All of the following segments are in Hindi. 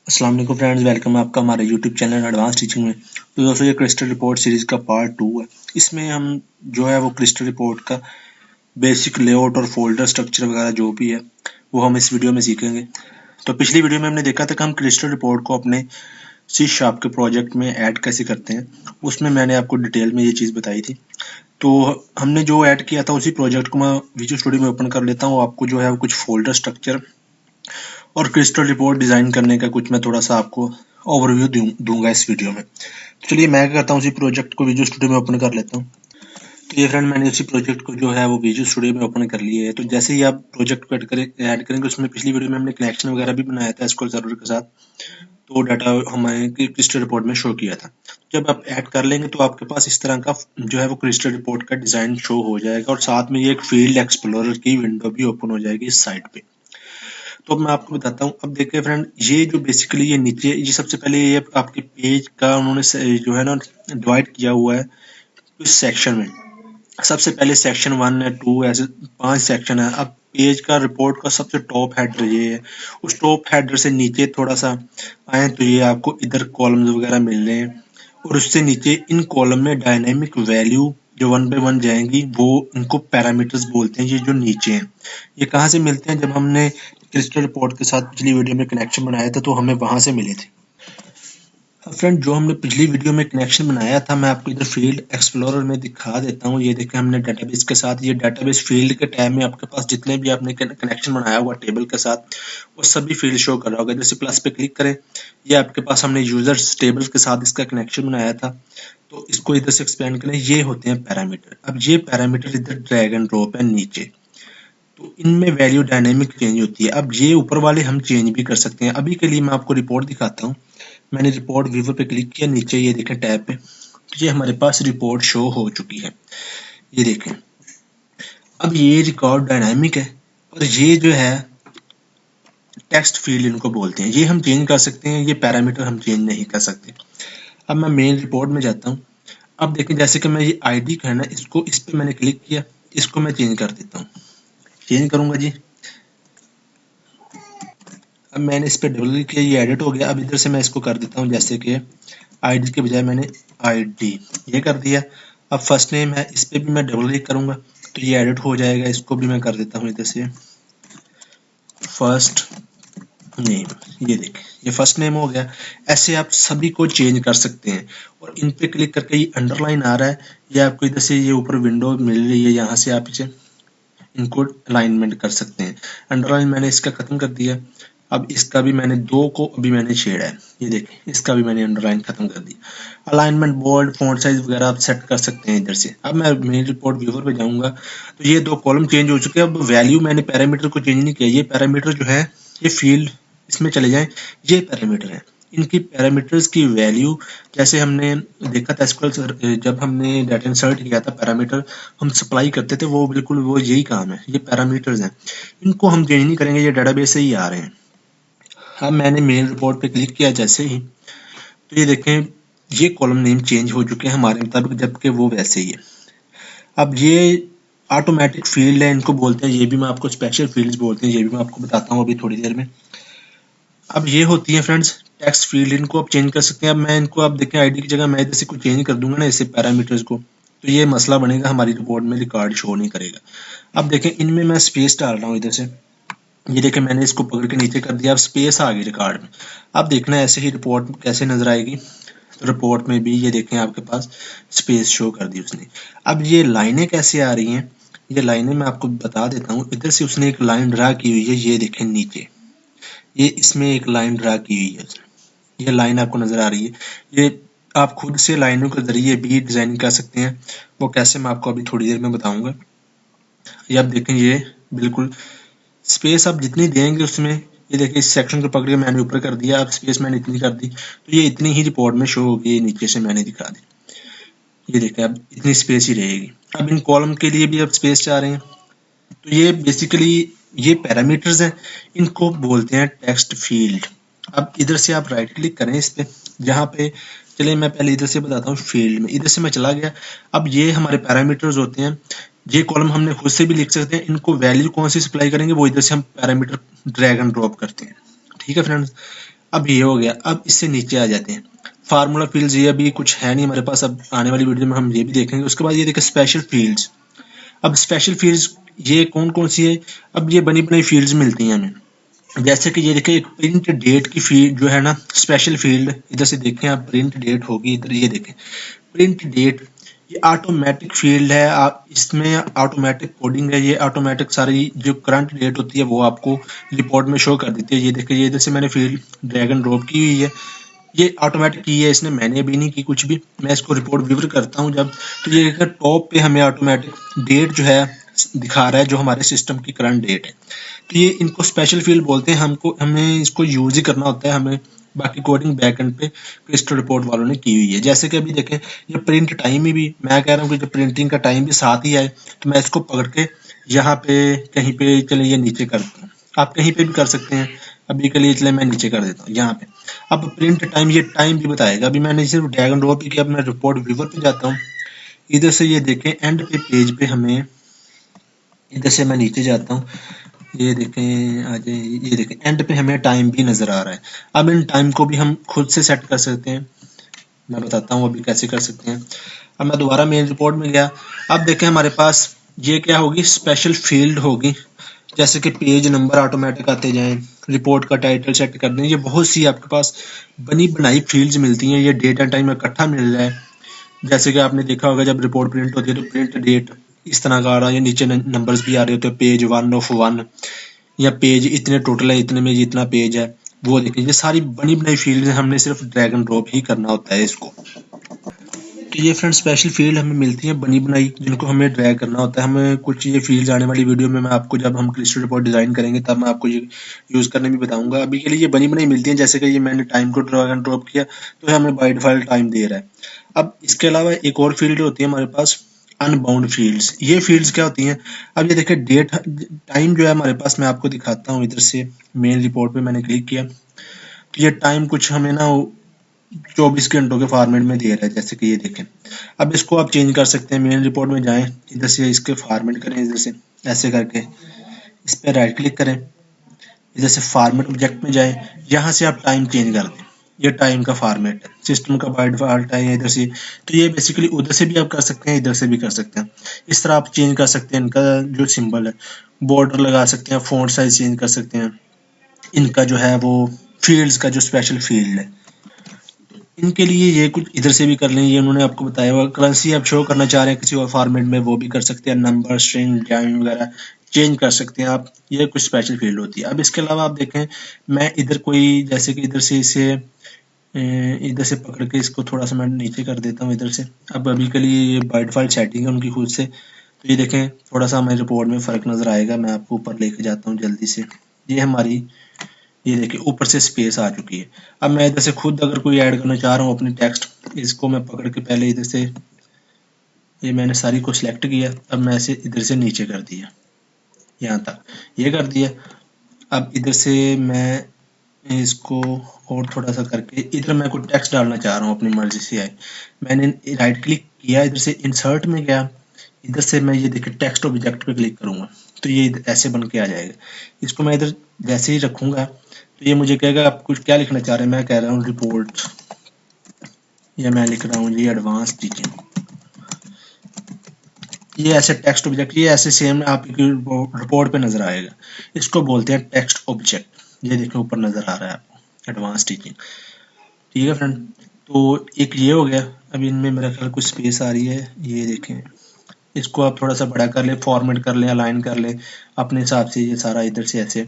अस्सलाम वालेकुम फ्रेंड्स, वेलकम है आपका हमारे यूट्यूब चैनल एडवांस टीचिंग में। तो दोस्तों, ये क्रिस्टल रिपोर्ट सीरीज़ का पार्ट 2 है। इसमें हम जो है वो क्रिस्टल रिपोर्ट का बेसिक लेआउट और फोल्डर स्ट्रक्चर वगैरह जो भी है वो हम इस वीडियो में सीखेंगे। तो पिछली वीडियो में हमने देखा था कि हम क्रिस्टल रिपोर्ट को अपने सी शार्प के प्रोजेक्ट में ऐड कैसे करते हैं। उसमें मैंने आपको डिटेल में ये चीज़ बताई थी। तो हमने जो ऐड किया था उसी प्रोजेक्ट को मैं विजुअल स्टूडियो में ओपन कर लेता हूँ। आपको जो है वो कुछ फोल्डर स्ट्रक्चर और क्रिस्टल रिपोर्ट डिज़ाइन करने का कुछ मैं थोड़ा सा आपको ओवरव्यू दूंगा इस वीडियो में। तो चलिए मैं क्या करता हूँ, उसी प्रोजेक्ट को विजुअल स्टूडियो में ओपन कर लेता हूँ। तो ये फ्रेंड, मैंने उसी प्रोजेक्ट को जो है वो विजुअल स्टूडियो में ओपन कर लिया है। तो जैसे ही आप प्रोजेक्ट को ऐड करेंगे, उसमें पिछली वीडियो में हमने कनेक्शन वगैरह भी बनाया था एसक्यूएल सर्वर के साथ, तो डाटा हमारे क्रिस्टल रिपोर्ट में शो किया था। जब आप ऐड कर लेंगे तो आपके पास इस तरह का जो है वो क्रिस्टल रिपोर्ट का डिज़ाइन शो हो जाएगा और साथ में ये एक फील्ड एक्सप्लोरर की विंडो भी ओपन हो जाएगी इस साइड पे। तो अब मैं आपको बताता हूँ। अब देखिए फ्रेंड, ये जो बेसिकली ये नीचे ये सबसे पहले ये आपके पेज का उन्होंने जो है ना डिवाइड किया हुआ है इस सेक्शन में। सबसे पहले सेक्शन 1 है, 2 ऐसे 5 सेक्शन है। अब पेज का रिपोर्ट का सबसे टॉप हेडर ये है। उस टॉप हेडर से नीचे थोड़ा सा आए तो ये आपको इधर कॉलम्स वगैरह मिल रहे हैं और उससे नीचे इन कॉलम में डायनेमिक वैल्यू जो 1 बाय 1 जाएंगी वो इनको पैरामीटर्स बोलते हैं। ये जो नीचे हैं ये कहाँ से मिलते हैं? जब हमने क्रिस्टल रिपोर्ट के साथ पिछली वीडियो में कनेक्शन बनाया था तो हमें वहां से मिले थे। फ्रेंड, जो हमने पिछली वीडियो में कनेक्शन बनाया था मैं आपको इधर फील्ड एक्सप्लोरर में दिखा देता हूँ। ये देखें, हमने डेटाबेस के साथ ये डेटाबेस फील्ड के टैब में आपके पास जितने भी आपने कनेक्शन बनाया हुआ टेबल के साथ वो सभी फील्ड शो कर रहा होगा। जैसे प्लस पे क्लिक करें, ये आपके पास हमने यूजर्स टेबल के साथ इसका कनेक्शन बनाया था। तो इसको इधर से एक्सपेंड करें, ये होते हैं पैरामीटर। अब ये पैरामीटर इधर ड्रैग एंड ड्रॉप है नीचे, तो इनमें वैल्यू डायनेमिक चेंज होती है। अब ये ऊपर वाले हम चेंज भी कर सकते हैं। अभी के लिए मैं आपको रिपोर्ट दिखाता हूँ। मैंने रिपोर्ट व्यूवर पे क्लिक किया, नीचे ये देखें टैब पे, तो ये हमारे पास रिपोर्ट शो हो चुकी है। ये देखें, अब ये रिकॉर्ड डायनामिक है और ये जो है टेक्स्ट फील्ड इनको बोलते हैं। ये हम चेंज कर सकते हैं, ये पैरामीटर हम चेंज नहीं कर सकते। अब मैं मेन रिपोर्ट में जाता हूँ। अब देखें, जैसे कि मैं ये आईडी का है ना, इसको इस पर मैंने क्लिक किया, इसको मैं चेंज कर देता हूँ। चेंज करूंगा जी। अब मैंने इस पर डबल क्लिक किया, ये एडिट हो गया। अब इधर से मैं इसको कर देता हूँ, जैसे कि आईडी के बजाय मैंने आईडी ये कर दिया। अब फर्स्ट नेम है, इस पर भी मैं डबल क्लिक करूंगा तो ये एडिट हो जाएगा। इसको भी मैं कर देता हूँ इधर से फर्स्ट नेम। ये देखें, ये फर्स्ट नेम हो गया। ऐसे आप सभी को चेंज कर सकते हैं और इन पे क्लिक करके ये अंडरलाइन आ रहा है, ये आपको इधर से ये ऊपर विंडो मिल रही है, यहाँ से आप इसे इनको अलाइनमेंट कर सकते हैं। अंडरलाइन मैंने इसका खत्म कर दिया। अब इसका भी मैंने दो को अभी मैंने छेड़ा है, ये देखें, इसका भी मैंने अंडरलाइन खत्म कर दिया। अलाइनमेंट, बोल्ड, फॉन्ट साइज वगैरह आप सेट कर सकते हैं इधर से। अब मैं मेन रिपोर्ट व्यूअर पे जाऊंगा तो ये दो कॉलम चेंज हो चुके हैं। अब वैल्यू मैंने पैरामीटर को चेंज नहीं किया। ये पैरामीटर जो है ये फील्ड, इसमें चले जाएं, ये पैरामीटर है। इनकी पैरामीटर्स की वैल्यू जैसे हमने देखा था एसक्यूएल, जब हमने डाटा इंसर्ट किया था पैरामीटर हम सप्लाई करते थे, वो बिल्कुल वो यही काम है। ये पैरामीटर्स हैं, इनको हम चेंज नहीं करेंगे, ये डाटाबेस से ही आ रहे हैं। अब मैंने मेन रिपोर्ट पे क्लिक किया जैसे ही, तो ये देखें, ये कॉलम नेम चेंज हो चुके हैं हमारे मुताबिक, जबकि वो वैसे ही है। अब ये ऑटोमेटिक फील्ड है, इनको बोलते हैं। ये भी मैं आपको स्पेशल फील्ड्स बोलते हैं, ये भी मैं आपको बताता हूँ अभी थोड़ी देर में। अब ये होती है फ्रेंड्स टेक्स्ट फील्ड, इनको आप चेंज कर सकते हैं। अब मैं इनको, आप देखें, आईडी की जगह मैं इधर से कुछ चेंज कर दूंगा ना इसे पैरामीटर्स को, तो ये मसला बनेगा, हमारी रिपोर्ट में रिकॉर्ड शो नहीं करेगा। अब देखें, इनमें मैं स्पेस डाल रहा हूँ इधर से। ये देखें, मैंने इसको पकड़ के नीचे कर दिया, अब स्पेस आ गई रिकॉर्ड में। अब देखना ऐसे ही रिपोर्ट कैसे नजर आएगी। तो रिपोर्ट में भी ये देखें आपके पास स्पेस शो कर दी उसने। अब ये लाइनें कैसे आ रही हैं, ये लाइनें मैं आपको बता देता हूँ। इधर से उसने एक लाइन ड्रा की हुई है, ये देखें नीचे, ये इसमें एक लाइन ड्रा की हुई है। ये लाइन आपको नजर आ रही है। ये आप खुद से लाइनों के जरिए भी डिजाइन कर सकते हैं, वो कैसे मैं आपको अभी थोड़ी देर में बताऊंगा। ये आप देखें, ये बिल्कुल स्पेस आप जितनी देंगे उसमें, ये देखिए इस सेक्शन को पकड़ के मैंने ऊपर कर दिया, अब स्पेस मैंने इतनी कर दी तो ये इतनी ही रिपोर्ट में शो होगी। नीचे से मैंने दिखा दी, ये देखिए अब इतनी स्पेस ही रहेगी। अब इन कॉलम के लिए भी अब स्पेस चाह रहे हैं, तो ये बेसिकली ये पैरामीटर्स हैं, इनको बोलते हैं टेक्स्ट फील्ड। अब इधर से आप राइट क्लिक करें इस पे, जहाँ पे, चलिए मैं पहले इधर से बताता हूँ फील्ड में। इधर से मैं चला गया। अब ये हमारे पैरामीटर्स होते हैं। ये कॉलम हमने खुद से भी लिख सकते हैं, इनको वैल्यू कौन सी सप्लाई करेंगे वो इधर से हम पैरामीटर ड्रैग एंड ड्रॉप करते हैं। ठीक है फ्रेंड्स। अब ये हो गया। अब इससे नीचे आ जाते हैं फार्मूला फील्ड्स, ये अभी कुछ है नहीं हमारे पास, अब आने वाली वीडियो में हम ये भी देखेंगे। उसके बाद ये देखिए स्पेशल फील्ड्स। अब स्पेशल फील्ड्स ये कौन कौन सी है? अब ये बनी बनाई फील्ड्स मिलती हैं हमें, जैसे कि ये देखिए एक प्रिंट डेट की फील्ड जो है ना, स्पेशल फील्ड। इधर से देखें आप, प्रिंट डेट होगी इधर, ये देखें प्रिंट डेट, ये ऑटोमेटिक फील्ड है। आप इसमें ऑटोमेटिक कोडिंग है, ये ऑटोमेटिक सारी जो करंट डेट होती है वो आपको रिपोर्ट में शो कर देती है। ये देखिए, ये इधर से मैंने फील्ड ड्रैग एंड ड्रॉप की हुई है, ये ऑटोमेटिक की है इसने, मैंने अभी नहीं की कुछ भी। मैं इसको रिपोर्ट व्यूअर करता हूँ जब, तो ये टॉप पे हमें ऑटोमेटिक डेट जो है दिखा रहा है, जो हमारे सिस्टम की करंट डेट है। तो ये इनको स्पेशल फील्ड बोलते हैं। हमको हमें इसको यूज ही करना होता है, हमें बाकी कोडिंग बैकएंड पे क्रिस्टल रिपोर्ट वालों ने की हुई है। जैसे कि अभी देखें, ये प्रिंट टाइम भी मैं कह रहा हूँ कि जब प्रिंटिंग का टाइम भी साथ ही आए, तो मैं इसको पकड़ के यहाँ पे कहीं पे चले ये नीचे करता हूँ, आप कहीं पे भी कर सकते हैं। अभी के लिए चले मैं नीचे कर देता हूँ यहाँ पे। अब प्रिंट टाइम, ये टाइम भी बताएगा। अभी मैंने सिर्फ ड्रैग एंड ड्रॉप ही किया। अब मैं रिपोर्ट व्यूअर पे जाता हूँ, इधर से ये देखें एंड पे पेज पे हमें, इधर से मैं नीचे जाता हूँ, ये देखें आ जाए, ये देखें एंड पे हमें टाइम भी नजर आ रहा है। अब इन टाइम को भी हम खुद से सेट कर सकते हैं, मैं बताता हूँ अभी कैसे कर सकते हैं। अब मैं दोबारा मेन रिपोर्ट में गया, अब देखें हमारे पास ये क्या होगी, स्पेशल फील्ड होगी। जैसे कि पेज नंबर ऑटोमेटिक आते जाएं, रिपोर्ट का टाइटल सेट कर दें, ये बहुत सी आपके पास बनी बनाई फील्ड्स मिलती हैं। ये डेट एंड टाइम इकट्ठा मिल रहा है। जैसे कि आपने देखा होगा जब रिपोर्ट प्रिंट होती है तो प्रिंट डेट इस तरह का आ रहा है, नीचे नंबर्स भी आ रहे होते हैं, पेज 1 ऑफ 1, या पेज इतने टोटल है, इतने में जितना पेज है वो देखिए। ये सारी बनी बनाई फील्ड है, हमने सिर्फ ड्रैग एंड ड्रॉप ही करना होता है इसको। तो ये फ्रेंड स्पेशल फील्ड हमें मिलती है बनी बनाई, जिनको हमें ड्रैग करना होता है। हमें कुछ ये फील्ड्स आने वाली वीडियो में मैं आपको, जब हम क्रिस्टल रिपोर्ट डिजाइन करेंगे तब मैं आपको ये यूज करने भी बताऊंगा। अभी के लिए ये बनी बनाई मिलती है। जैसे कि ये मैंने टाइम को ड्रैग एंड ड्रॉप किया तो हमें बाय डिफॉल्ट टाइम दे रहा है। अब इसके अलावा एक और फील्ड होती है हमारे पास, अनबाउंड फील्ड्स। ये फील्ड्स क्या होती हैं? अब ये देखिए डेट टाइम जो है हमारे पास, मैं आपको दिखाता हूँ। इधर से मेन रिपोर्ट पे मैंने क्लिक किया तो ये टाइम कुछ हमें ना 24 घंटों के फॉर्मेट में दे रहा है, जैसे कि ये देखें। अब इसको आप चेंज कर सकते हैं, मेन रिपोर्ट में जाएं, इधर से इसके फॉर्मेट करें, इधर से ऐसे करके इस पर राइट क्लिक करें, इधर से फॉर्मेट ऑब्जेक्ट में जाएं, यहाँ से आप टाइम चेंज कर दें। ये टाइम का फॉर्मेट है, सिस्टम का बाय डिफॉल्ट है इधर से। तो ये बेसिकली उधर से भी आप कर सकते हैं, इधर से भी कर सकते हैं। इस तरह आप चेंज कर सकते हैं इनका जो सिंबल है, बॉर्डर लगा सकते हैं, फॉन्ट साइज चेंज कर सकते हैं, इनका जो है वो फील्ड्स का जो स्पेशल फील्ड है इनके लिए ये कुछ इधर से भी कर लें। ये उन्होंने आपको बताया हुआ। करेंसी आप शो करना चाह रहे हैं किसी और फॉर्मेट में, वो भी कर सकते हैं, नंबर स्ट्रिंग टाइम वगैरह चेंज कर सकते हैं आप। ये कुछ स्पेशल फील्ड होती है। अब इसके अलावा आप देखें, मैं इधर कोई, जैसे कि इधर से इसे इधर से पकड़ के इसको थोड़ा सा मैं नीचे कर देता हूँ इधर से। अब अभी के लिए ये बाय डिफॉल्ट सेटिंग है उनकी खुद से। तो ये देखें थोड़ा सा हमारे रिपोर्ट में फ़र्क नज़र आएगा। मैं आपको ऊपर लेके जाता हूँ जल्दी से। ये हमारी, ये देखिए ऊपर से स्पेस आ चुकी है। अब मैं इधर से खुद अगर कोई ऐड करना चाह रहा हूँ अपनी टेक्स्ट, इसको मैं पकड़ के पहले इधर से, ये मैंने सारी को सिलेक्ट किया, अब मैं इसे इधर से नीचे कर दिया, यहाँ तक ये कर दिया। अब इधर से मैं इसको और थोड़ा सा करके इधर मैं कोई टेक्स्ट डालना चाह रहा हूँ अपनी मर्जी से आए। मैंने राइट क्लिक किया, इधर से इंसर्ट में गया, इधर से मैं ये देखिए टेक्स्ट ऑब्जेक्ट पे क्लिक करूंगा तो ये ऐसे बन के आ जाएगा। इसको मैं इधर जैसे ही रखूंगा तो ये मुझे कहेगा आप कुछ क्या लिखना चाह रहे हैं। मैं कह रहा हूँ रिपोर्ट, या मैं लिख रहा हूँ जी एडवांस टीचिंग। ये ऐसे टेक्स्ट ऑब्जेक्ट, ये ऐसे सेम आपकी रिपोर्ट पे नजर आएगा। इसको बोलते हैं टेक्स्ट ऑब्जेक्ट। ये देखिए ऊपर नजर आ रहा है आपको एडवांस टीचिंग। ठीक है फ्रेंड, तो एक ये हो गया। अब इनमें मेरा ख्याल कुछ स्पेस आ रही है, ये देखें। इसको आप थोड़ा सा बड़ा कर लें, फॉर्मेट कर लें, अलाइन कर लें अपने हिसाब से। ये सारा इधर से ऐसे,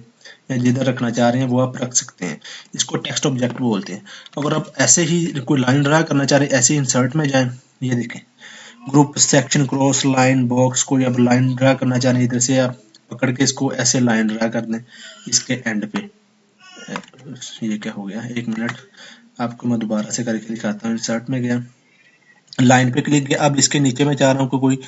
या जिधर रखना चाह रहे हैं वो आप रख सकते हैं। इसको टेक्स्ट ऑब्जेक्ट बोलते हैं। अगर आप ऐसे ही कोई लाइन ड्रा करना चाह रहे हैं, ऐसे इंसर्ट में जाएं, ये देखें group section cross line box को, जब लाइन ड्रा करना चाह रहे हैं इधर से आप पकड़ के इसको ऐसे लाइन ड्रा कर दें इसके एंड पे। ये क्या हो गया, एक मिनट आपको मैं दोबारा से करके दिखाता हूँ। इंसर्ट में गया, लाइन पे क्लिक किया, अब इसके नीचे मैं चाह रहा हूँ कि कोई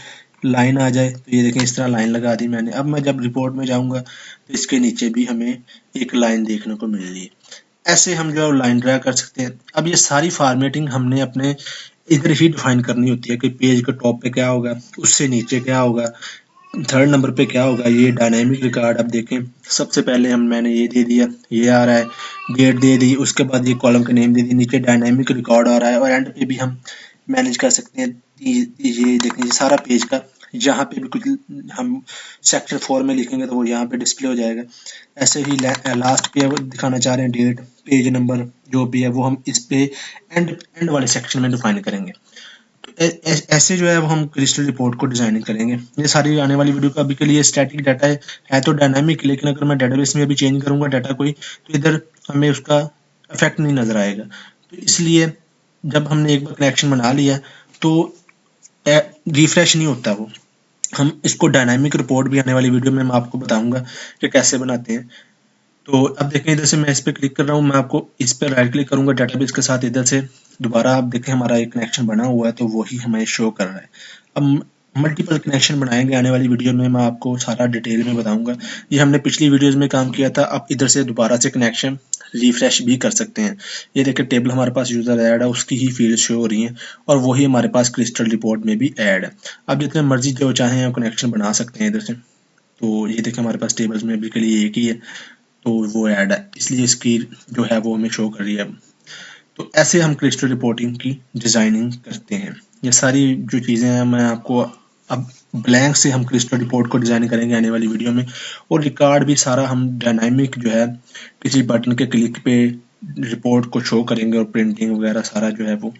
लाइन आ जाए तो ये देखें इस तरह लाइन लगा दी मैंने। अब मैं जब रिपोर्ट में जाऊंगा तो इसके नीचे भी हमें एक लाइन देखने को मिल रही है। ऐसे हम जो लाइन ड्रा कर सकते हैं। अब ये सारी फॉर्मेटिंग हमने अपने इधर ही डिफाइन करनी होती है कि पेज के टॉप पे क्या होगा, उससे नीचे क्या होगा, थर्ड नंबर पे क्या होगा, ये डायनेमिक रिकॉर्ड। अब देखें, सबसे पहले मैंने ये दे दिया, ये आ रहा है, डेट दे दी, उसके बाद ये कॉलम का नेम दे दी, नीचे डायनेमिक रिकॉर्ड आ रहा है, और एंड पे भी हम मैनेज कर सकते हैं। ये देखें, ये सारा पेज का, जहाँ पे भी कुछ हम सेक्टर 4 में लिखेंगे तो वो यहाँ पे डिस्प्ले हो जाएगा। ऐसे ही लास्ट पे वो दिखाना चाह रहे हैं डेट, पेज नंबर जो भी है वो हम इस पे एंड वाले सेक्शन में डिफाइन करेंगे। ऐसे जो है वो हम क्रिस्टल रिपोर्ट को डिजाइनिंग करेंगे। ये सारी आने वाली वीडियो का अभी के लिए स्टैटिक डाटा है तो डायनामिक, लेकिन अगर मैं डेटाबेस में अभी चेंज करूंगा डाटा कोई, तो इधर हमें उसका इफेक्ट नहीं नजर आएगा। तो इसलिए जब हमने एक बार कनेक्शन बना लिया तो रिफ्रेश नहीं होता वो। हम इसको डायनामिक रिपोर्ट भी आने वाली वीडियो में मैं आपको बताऊंगा कि कैसे बनाते हैं। तो अब देखें, इधर से मैं इस पर क्लिक कर रहा हूँ, मैं आपको इस पर राइट क्लिक करूंगा डेटाबेस के साथ, इधर से दोबारा आप देखें हमारा एक कनेक्शन बना हुआ है तो वही हमें शो कर रहा है। अब मल्टीपल कनेक्शन बनाएंगे आने वाली वीडियो में, मैं आपको सारा डिटेल में बताऊंगा। ये हमने पिछली वीडियोस में काम किया था। अब इधर से दोबारा से कनेक्शन रिफ्रेश भी कर सकते हैं। ये देखिए, टेबल हमारे पास यूजर ऐड है, उसकी ही फील्ड शो हो रही है, और वही हमारे पास क्रिस्टल रिपोर्ट में भी ऐड है। अब जितने मर्जी जो चाहें कनेक्शन बना सकते हैं इधर से। तो ये देखिए, हमारे पास टेबल्स में अभी के लिए एक ही है, तो वो ऐड है, इसलिए इसकी जो है वो हमें शो कर रही है। तो ऐसे हम क्रिस्टल रिपोर्टिंग की डिजाइनिंग करते हैं। ये सारी जो चीजें हैं मैं आपको अब ब्लैंक से हम क्रिस्टल रिपोर्ट को डिजाइन करेंगे आने वाली वीडियो में। और रिकॉर्ड भी सारा हम डायनामिक जो है, किसी बटन के क्लिक पे रिपोर्ट को शो करेंगे, और प्रिंटिंग वगैरह सारा जो है वो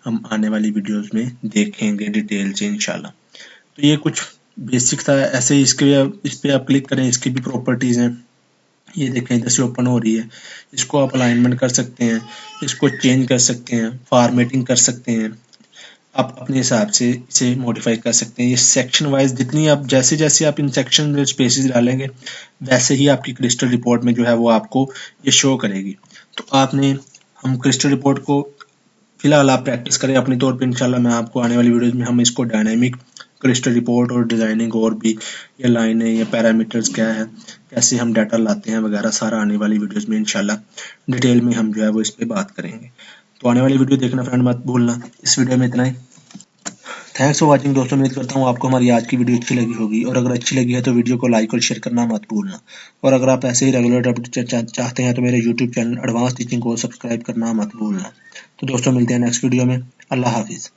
हम आने वाली वीडियोस में देखेंगे डिटेल से इंशाल्लाह। तो ये कुछ बेसिक था। ऐसे ही इस पे आप क्लिक करें, इसकी भी प्रॉपर्टीज हैं। ये देखें, इधर से ओपन हो रही है, इसको आप अलाइनमेंट कर सकते हैं, इसको चेंज कर सकते हैं, फॉर्मेटिंग कर सकते हैं, आप अपने हिसाब से इसे मॉडिफाई कर सकते हैं। ये सेक्शन वाइज जितनी आप जैसे जैसे आप इन सेक्शन में स्पेसेस डालेंगे, वैसे ही आपकी क्रिस्टल रिपोर्ट में जो है वो आपको ये शो करेगी। तो आपने हम क्रिस्टल रिपोर्ट को फिलहाल आप प्रैक्टिस करें अपने तौर पे, इंशाल्लाह मैं आपको आने वाली वीडियोस में हम इसको डायनामिक क्रिस्टल रिपोर्ट और डिजाइनिंग, और भी ये लाइनें या पैरामीटर्स क्या है, कैसे हम डाटा लाते हैं वगैरह, सारा आने वाली वीडियोस में इंशाल्लाह डिटेल में हम जो है वो इस पे बात करेंगे। तो आने वाली वीडियो देखना फ्रेंड मत भूलना। इस वीडियो में इतना ही। थैंक्स फॉर वाचिंग दोस्तों, उम्मीद करता हूँ आपको हमारी आज की वीडियो अच्छी लगी होगी, और अगर अच्छी लगी है तो वीडियो को लाइक और शेयर करना मत भूलना। और अगर आप ऐसे ही रेगुलर अपडेट चाहते हैं तो मेरे यूट्यूब चैनल एडवांस टीचिंग को सब्सक्राइब करना मत भूलना। तो दोस्तों, मिलते हैं नेक्स्ट वीडियो में। अल्लाह हाफिज़।